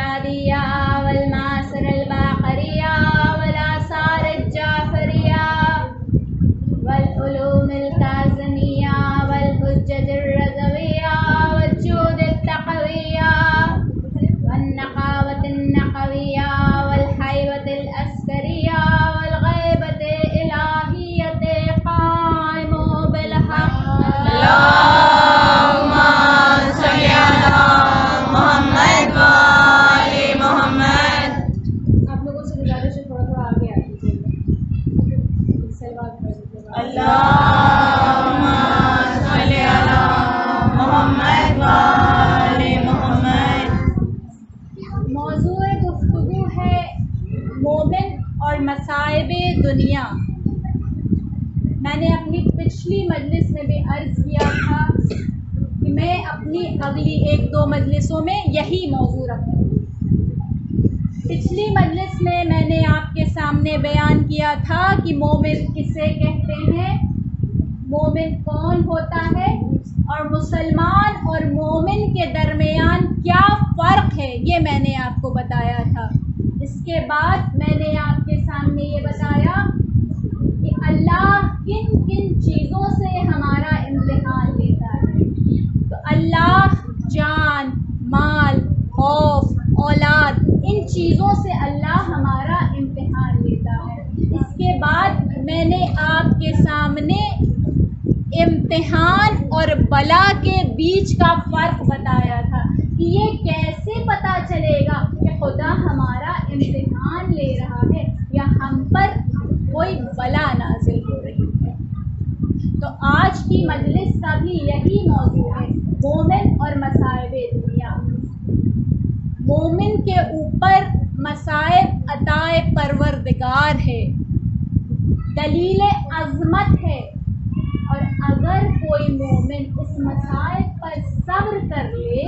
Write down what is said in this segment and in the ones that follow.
الرادية والمعاصر الباقرية والآثار الجعفرية والعلوم الكاظمية والحجة الرضوية والجود التقوية والنقاوة النقوية والحيوة العسكرية والغيبة الإلهية قائم بالحق. اللهم صل على محمد وآل محمد. آپ لوگوں سے گزارش ہے تھوڑا تھوڑا آگے آ دیجیے. اللهم صل على محمد وآل محمد. موضوع گفتگو ہے مومن اور مصائب دنیا. میں نے اپنی پچھلی مجلس میں بھی عرض کیا تھا کہ میں اپنی اگلی 1-2 مجلسوں میں یہی موضوع رکھوں. پچھلی مجلس میں نے آپ کے سامنے بیان کیا تھا کہ مومن کسے کہتے ہیں، مومن کون ہوتا ہے، اور مسلمان اور مومن کے درمیان کیا فرق ہے، یہ میں نے آپ کو بتایا تھا. اس کے بعد میں نے آپ کے سامنے یہ بتایا کہ اللہ کن کن چیزوں سے ہمارا امتحان لیتا ہے. تو اللہ جان، مال، خوف، اولاد، ان چیزوں سے اللہ ہمارا امتحان لیتا ہے. اس کے بعد میں نے آپ کے سامنے امتحان اور بلا کے بیچ کا فرق بتایا تھا کہ یہ کیسے پتہ چلے گا کہ خدا ہمارا امتحان لے رہا ہے یا ہم پر کوئی بلا نازل ہو رہی ہے. تو آج کی مجلس کا بھی یہی موضوع ہے، مومن اور مصائب دنیا. مومن کے اوپر مصائب عطائے پروردگار ہے، دلیل عظمت ہے، اور اگر کوئی مومن اس مصائب پر صبر کر لے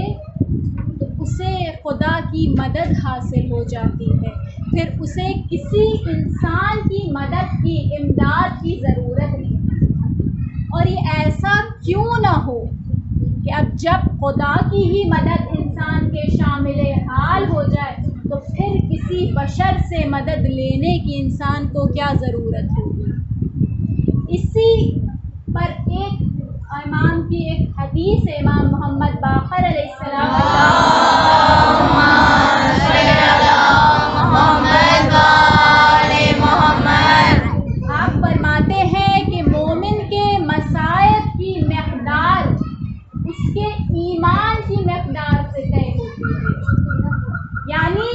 تو اسے خدا کی مدد حاصل ہو جاتی ہے. پھر اسے کسی انسان کی مدد کی، امداد کی ضرورت نہیں. اور یہ ایسا کیوں نہ ہو کہ اب جب خدا کی ہی مدد انسان کے شامل حال ہو جائے تو پھر کسی بشر سے مدد لینے کی انسان کو کیا ضرورت ہوگی. اسی پر ایک امام کی ایک حدیث ہے، امام محمد باقر علیہ السلام آپ فرماتے ہیں کہ مومن کے مصائب کی مقدار اس کے ایمان کی مقدار سے طے ہوتی ہے. یعنی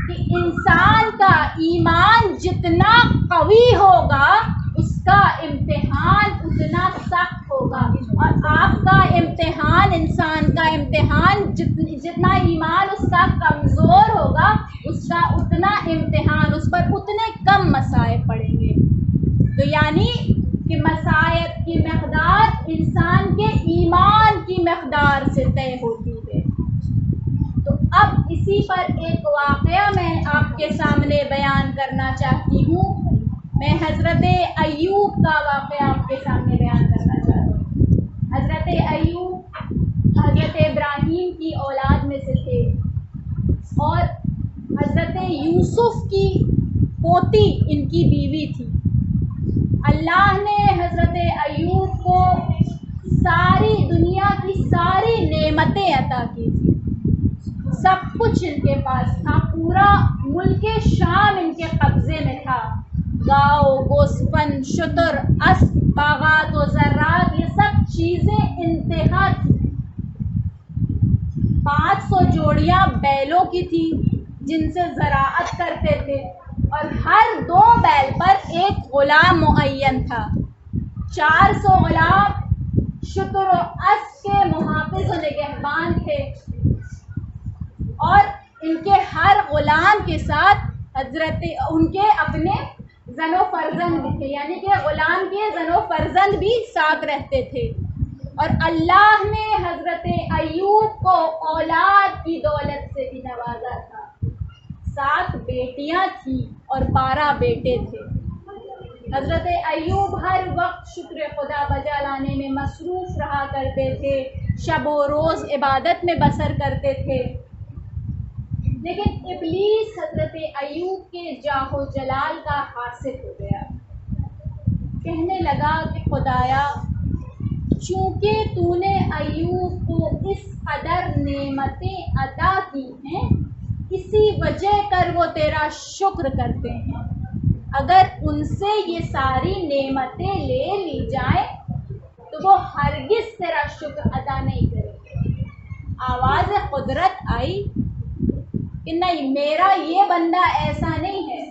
کہ انسان کا ایمان جتنا قوی ہوگا اس کا امتحان اتنا سخت ہوگا، اور آپ کا امتحان، انسان کا امتحان جتنا ایمان اس کا کمزور ہوگا اس کا اتنا امتحان، اس پر اتنے کم مصائب پڑیں گے. تو یعنی کہ مصائب کی مقدار انسان کے ایمان کی مقدار سے طے ہوتی ہے. تو اب اسی پر ایک واقعہ میں آپ کے سامنے بیان کرنا چاہتی ہوں. میں حضرت ایوب کا واقعہ آپ کے سامنے بیان کرنا چاہتی ہوں. حضرت ایوب حضرت ابراہیم کی اولاد میں سے تھے، اور حضرت یوسف کی پوتی ان کی بیوی تھی. اللہ نے حضرت ایوب کو ساری دنیا کی ساری نعمتیں عطا کی تھی، سب کچھ ان کے پاس تھا، پورا ملک شام ان کے قبضے میں تھا. گاؤ، گوسفن، شتر، اسب، باغات و زراعت، یہ سب چیزیں انتہا تھی. 500 جوڑیاں بیلوں کی تھی جن سے زراعت کرتے تھے، اور ہر 2 بیل پر ایک غلام معین تھا. 400 غلام شتر و اسب کے محافظ و نگہبان تھے، اور ان کے ہر غلام کے ساتھ ان کے اپنے زن و فرزند بھی تھے، یعنی کہ غلام کے زن و فرزند بھی ساتھ رہتے تھے. اور اللہ نے حضرت ایوب کو اولاد کی دولت سے بھی نوازا تھا. 7 بیٹیاں تھیں اور 12 بیٹے تھے. حضرت ایوب ہر وقت شکر خدا بجا لانے میں مصروف رہا کرتے تھے، شب و روز عبادت میں بسر کرتے تھے. لیکن ابلیس حضرت ایوب کے جاہ و جلال کا حاسد ہو گیا. کہنے لگا کہ خدایا چونکہ تو نے ایوب کو اس قدر نعمتیں عطا کی ہیں اسی وجہ کر وہ تیرا شکر کرتے ہیں. اگر ان سے یہ ساری نعمتیں لے لی جائیں تو وہ ہرگز تیرا شکر ادا نہیں کریں گے. آواز قدرت آئی کہ نہیں، میرا یہ بندہ ایسا نہیں ہے،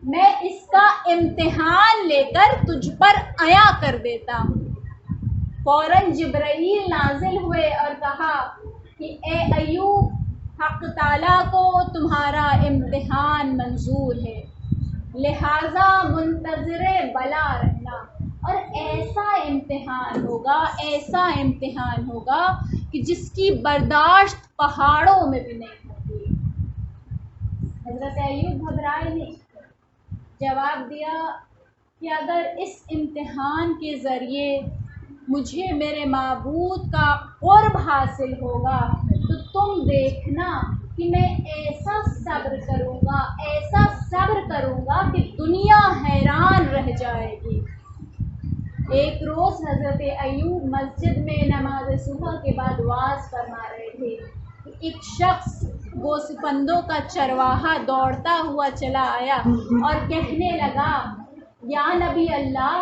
میں اس کا امتحان لے کر تجھ پر عیاں کر دیتا ہوں. فوراً جبرائیل نازل ہوئے اور کہا کہ اے ایوب، حق تعالیٰ کو تمہارا امتحان منظور ہے، لہٰذا منتظر بلا رہنا. اور ایسا امتحان ہوگا کہ جس کی برداشت پہاڑوں میں بھی نہیں ہوتی. حضرت ایوب گھبرائے نہیں، جواب دیا کہ اگر اس امتحان کے ذریعے مجھے میرے معبود کا قرب حاصل ہوگا تو تم دیکھنا کہ میں ایسا صبر کروں گا کہ دنیا حیران رہ جائے گی. ایک روز حضرت ایوب مسجد میں نماز صبح کے بعد وعظ فرما رہے تھے. ایک شخص گوسفندوں کا چرواہا دوڑتا ہوا چلا آیا اور کہنے لگا، یا نبی اللہ،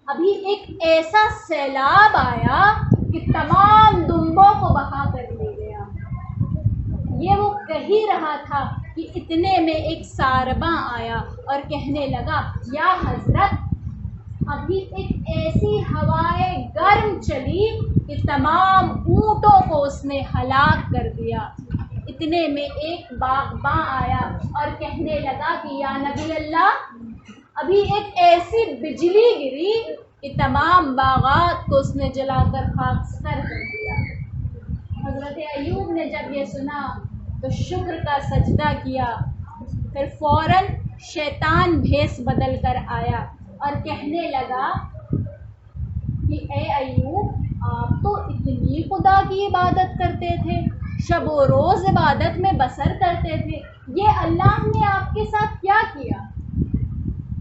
ابھی ایک ایسا سیلاب آیا کہ تمام دمبوں کو بہا کر لے گیا. یہ وہ کہہ رہا تھا کہ اتنے میں ایک سارباں آیا اور کہنے لگا، یا حضرت، ابھی ایک ایسی ہوائے گرم چلی کہ تمام اونٹوں کو اس نے ہلاک کر دیا. اتنے میں ایک باغباں آیا اور کہنے لگا کہ یا نبی اللہ، ابھی ایک ایسی بجلی گری کہ تمام باغات کو اس نے جلا کر خاکستر کر دیا. حضرت ایوب نے جب یہ سنا تو شکر کا سجدہ کیا. پھر فوراً شیطان بھیس بدل کر آیا اور کہنے لگا کہ اے ایوب، آپ تو اتنی خدا کی عبادت کرتے تھے، شب و روز عبادت میں بسر کرتے تھے، یہ اللہ نے آپ کے ساتھ کیا کیا؟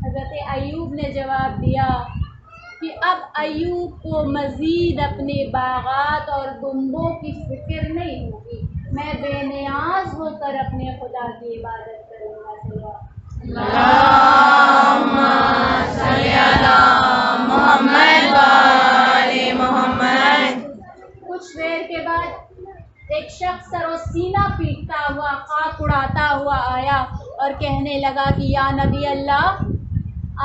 حضرت ایوب نے جواب دیا کہ اب ایوب کو مزید اپنے باغات اور دمبوں کی فکر نہیں ہوگی، میں بے نیاز ہو کر اپنے خدا کی عبادت کروں گا. اللہم صلی علی محمد و آل محمد. کچھ دیر کے بعد ایک شخص سر و سینہ پیٹتا ہوا، خاک اڑاتا ہوا آیا اور کہنے لگا کہ یا نبی اللہ،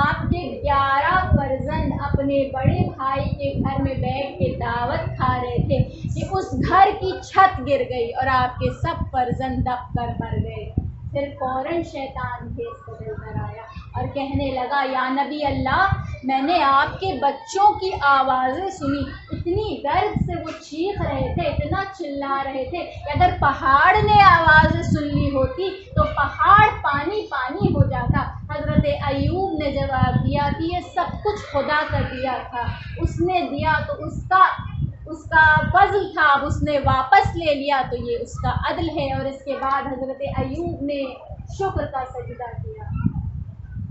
آپ کے 11 فرزند اپنے بڑے بھائی کے گھر میں بیٹھ کے دعوت کھا رہے تھے کہ اس گھر کی چھت گر گئی اور آپ کے سب فرزند دب کر مر گئے. پھر فوراً شیطان بھیس بدل کر آیا اور کہنے لگا، یا نبی اللہ، میں نے آپ کے بچوں کی آوازیں سنی، اتنی درد سے وہ چیخ رہے تھے، اتنا چلا رہے تھے کہ اگر پہاڑ نے آوازیں سن لی ہوتی تو پہاڑ پانی پانی ہو جاتا. حضرت ایوب نے جواب دیا کہ یہ سب کچھ خدا کا دیا تھا، اس نے دیا تو اس کا فضل تھا، اب اس نے واپس لے لیا تو یہ اس کا عدل ہے. اور اس کے بعد حضرت ایوب نے شکر کا سجدہ کیا.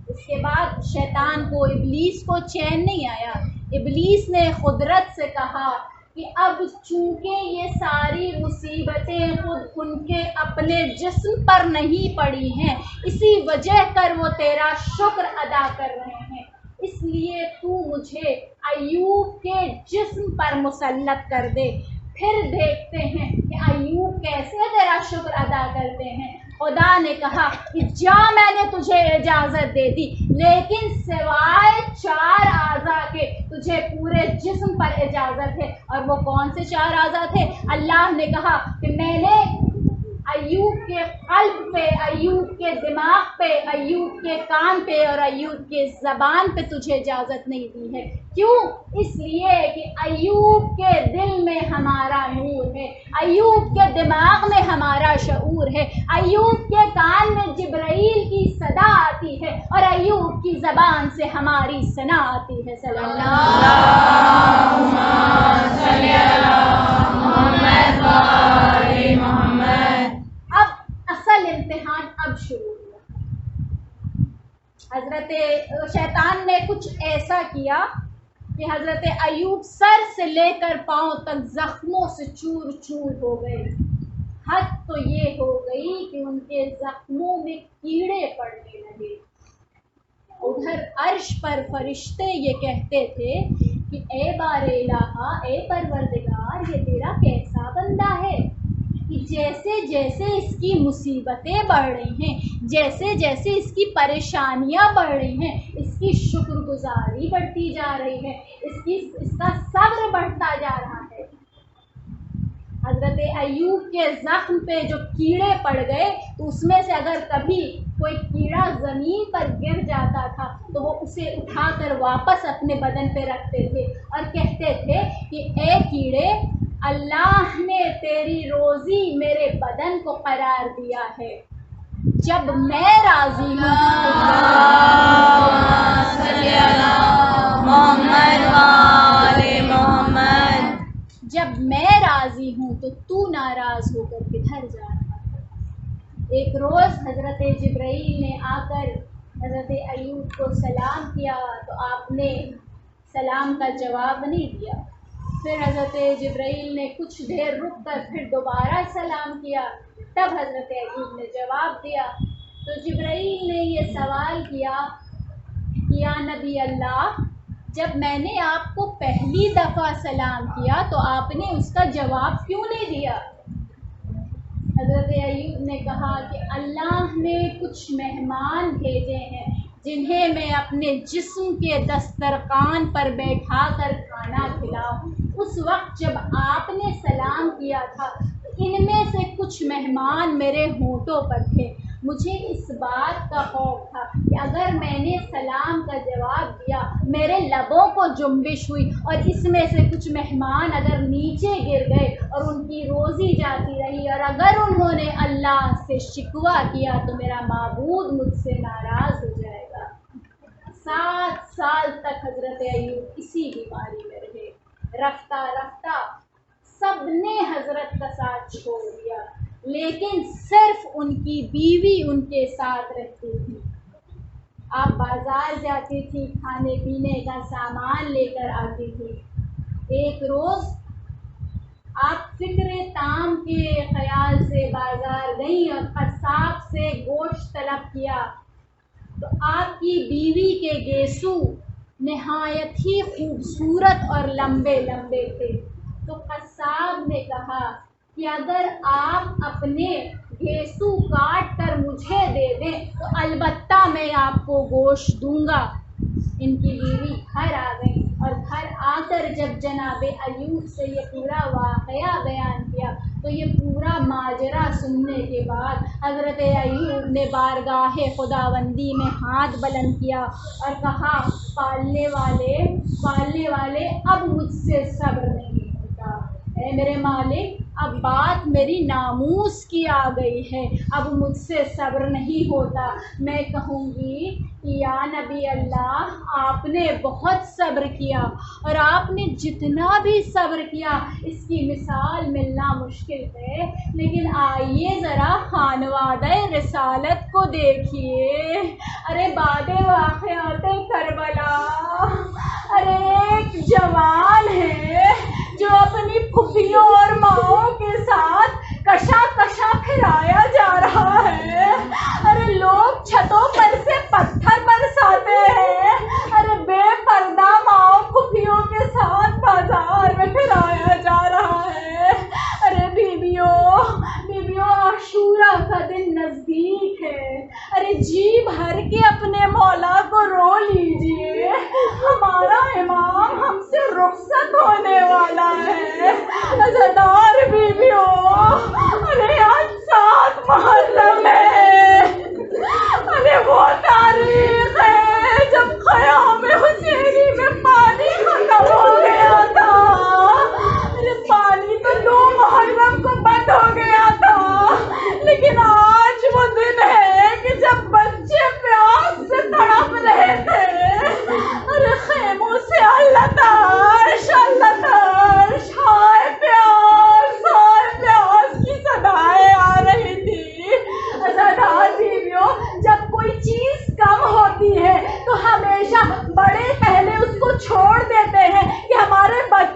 اس کے بعد شیطان کو، ابلیس کو چین نہیں آیا. ابلیس نے قدرت سے کہا کہ اب چونکہ یہ ساری مصیبتیں خود ان کے اپنے جسم پر نہیں پڑی ہیں، اسی وجہ کر وہ تیرا شکر ادا کر رہے ہیں، اس لیے تو مجھے ایوب کے جسم پر مسلط کر دے، پھر دیکھتے ہیں کہ ایوب کیسے تیرا شکر ادا کرتے ہیں. خدا نے کہا کہ جا، میں نے تجھے اجازت دے دی، لیکن سوائے 4 اعضاء کے تجھے پورے جسم پر اجازت ہے. اور وہ کون سے 4 اعضاء تھے؟ اللہ نے کہا کہ میں نے ایوب کے قلب پہ، ایوب کے دماغ پہ، ایوب کے کان پہ اور ایوب کے زبان پہ تجھے اجازت نہیں دی ہے. کیوں؟ اس لیے کہ ایوب کے دل میں ہمارا نور ہے، ایوب کے دماغ میں ہمارا شعور ہے، ایوب کے کان میں جبرائیل کی صدا آتی ہے اور ایوب کی زبان سے ہماری ثنا آتی ہے. صلی اللہ صلی علی محمد و آل محمد. اب اصل کیا کہ حضرت ایوب سر سے لے کر پاؤں تک زخموں سے چور چور ہو گئے. حد تو یہ ہو گئی کہ ان کے زخموں میں کیڑے پڑنے لگے. ادھر عرش پر فرشتے یہ کہتے تھے کہ اے بار الہ، اے پروردگار، یہ تیرا کیسا بندہ ہے کہ جیسے جیسے اس کی مصیبتیں بڑھ رہی ہیں، جیسے جیسے اس کی پریشانیاں بڑھ رہی ہیں، اس کی شکر گزاری بڑھتی جا رہی ہے، اس کا صبر بڑھتا جا رہا ہے. حضرت ایوب کے زخم پہ جو کیڑے پڑ گئے تو اس میں سے اگر کبھی کوئی کیڑا زمین پر گر جاتا تھا تو وہ اسے اٹھا کر واپس اپنے بدن پہ رکھتے تھے اور کہتے تھے کہ اے کیڑے، اللہ نے تیری روزی میرے بدن کو قرار دیا ہے. جب میں راضی ہوں جب میں راضی ہوں تو تو ناراض ہو کر کدھر جا رہا ہے. ایک روز حضرت جبرائیل نے آ کر حضرت ایوب کو سلام کیا تو آپ نے سلام کا جواب نہیں دیا. پھر حضرت جبرائیل نے کچھ دیر رک کر پھر دوبارہ سلام کیا، تب حضرت ایوب نے جواب دیا. تو جبرائیل نے یہ سوال کیا کہ یا نبی اللہ، جب میں نے آپ کو پہلی دفعہ سلام کیا تو آپ نے اس کا جواب کیوں نہیں دیا؟ حضرت ایوب نے کہا کہ اللہ نے کچھ مہمان بھیجے ہیں جنہیں میں اپنے جسم کے دسترخوان پر بیٹھا کر کھانا کھلاؤں. اس وقت جب آپ نے سلام کیا تھا ان میں سے کچھ مہمان میرے ہونٹوں پر تھے. مجھے اس بات کا خوف تھا کہ اگر میں نے سلام کا جواب دیا، میرے لبوں کو جنبش ہوئی اور اس میں سے کچھ مہمان اگر نیچے گر گئے اور ان کی روزی جاتی رہی اور اگر انہوں نے اللہ سے شکوہ کیا تو میرا معبود مجھ سے ناراض ہو جائے گا. 7 سال تک حضرت ایوب اسی بیماری میں رہے. رفتہ رفتہ سب نے حضرت کا ساتھ چھوڑ دیا، لیکن صرف ان کی بیوی ان کے ساتھ رہتی تھی. آپ بازار جاتی تھی، کھانے پینے کا سامان لے کر آتی تھی. ایک روز آپ فکر تام کے خیال سے بازار گئیں اور قصاب سے گوشت طلب کیا تو آپ کی بیوی کے گیسو نہایت ہی خوبصورت اور لمبے لمبے تھے. تو قصاب نے کہا کہ اگر آپ اپنے گیسو کاٹ کر مجھے دے دیں تو البتہ میں آپ کو گوشت دوں گا. ان کی بیوی گھر آ گئی اور گھر آ کر جب جناب ایوب سے یہ پورا واقعہ بیان کیا تو یہ پورا ماجرا سننے کے بعد حضرت ایوب نے بارگاہ خداوندی میں ہاتھ بلند کیا اور کہا، پالنے والے اب مجھ سے صبر نہیں ہوتا. اے میرے مالک، اب بات میری ناموس کی آ گئی ہے، اب مجھ سے صبر نہیں ہوتا. میں کہوں گی کہ یا نبی اللہ، آپ نے بہت صبر کیا اور آپ نے جتنا بھی صبر کیا اس کی مثال ملنا مشکل ہے. لیکن آئیے ذرا خانوادہ رسالت کو دیکھیے. ارے بعد واقعات کربلا، ارے ایک جوان ہے جو اپنی پھپھیوں اور ماؤں کے ساتھ کشا پھرایا جا رہا ہے. ارے لوگ چھتوں پر سے پتھر برساتے ہیں. ارے بے پردہ ماؤں پھپھیوں کے ساتھ بازار میں پھرایا جا رہا ہے. ارے بیویوں عاشورہ کا دن نزدیک ہے. ارے جی بھر کے اپنے مولا کو رو لیجیے، ہمارا امام ہم سے رخصت ہونے والا ہے. عزادار بیویوں، ارے آج 7 محرم ہے. ارے وہ تاریخ ہے جب خیام حسینی میں پانی ختم ہو گیا تھا. ارے پانی تو 2 محرم کو بند ہو گیا تھا، لیکن آج وہ دن ہے کہ جب بچے پیاس سے تڑپ رہے تھے. ارے خیموں سے اللہ تارش ہائے پیاس.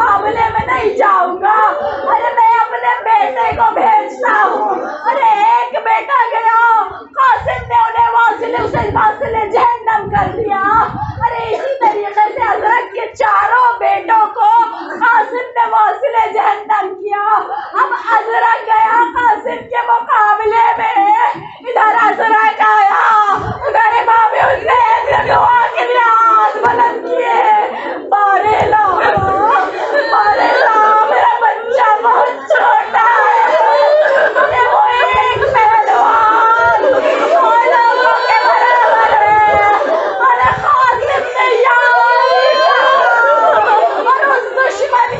مقابلے میں نہیں جاؤں گا. ارے میں اپنے بیٹے کو بھیجتا ہوں. ارے ایک بیٹا گیا, قاسم نے انہیں واصل جہنم کر دیا. ارے اسی طریقے سے حضرت کے چاروں بیٹوں کو قاسم نے واصل جہنم کیا. اب حضرت گیا قاسم کے مقابلے میں, ادھر حضرت آیا, ادھر امام حسین نے دعا کے لیے ہاتھ بلند کیے. مارے لا میرا بچہ بہت چھوٹا ہے. ارے وہ ایک پہلوان سو لوگوں کے برابر ہے. ارے قاسم نے یاد کیا اور اس دشمن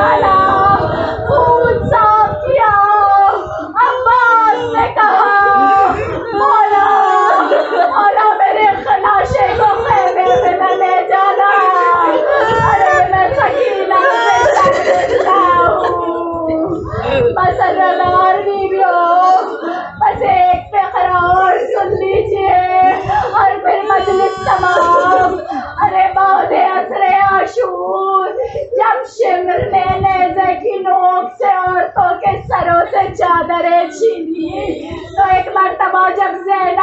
نکالا، خون صاف کیا، عباس نے کہا مولا مولا میرے خلاشے کو خیمے میں نہ لے جانا، ارے میں سکینہ سے سمجھتا ہوں، بس اللہ بیویوں بس ایک فقرہ اور سن لیجیے اور پھر مجلس تمام۔ ارے بعد عصر عاشور جب شمر نے نیزے کی نوک سے عورتوں کے سروں سے چادریں چھینی تو ایک مرتبہ جب زینب